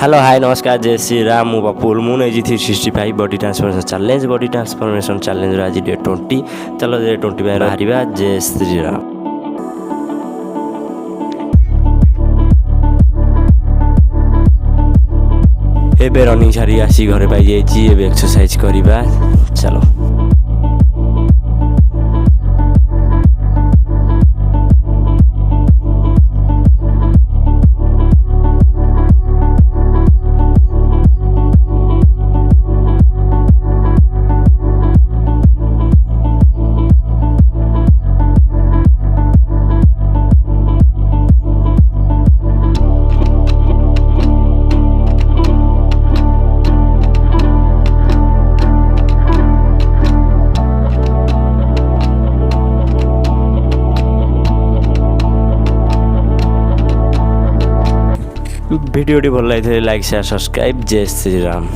Hello hi नमस्कार जय श्री राम मु बापुल मु नहीं 365 बॉडी ट्रांसफॉर्मेशन चैलेंज आज डे 20 चलो डे 20 बाहर जय श्री राम। एबे रनिंग छाड़ी आसी घरे पाई जाइए एबे एक्सरसाइज करवा चलो। भिडियोटी भल लगी लाइक शेयर सब्सक्राइब जय श्री राम।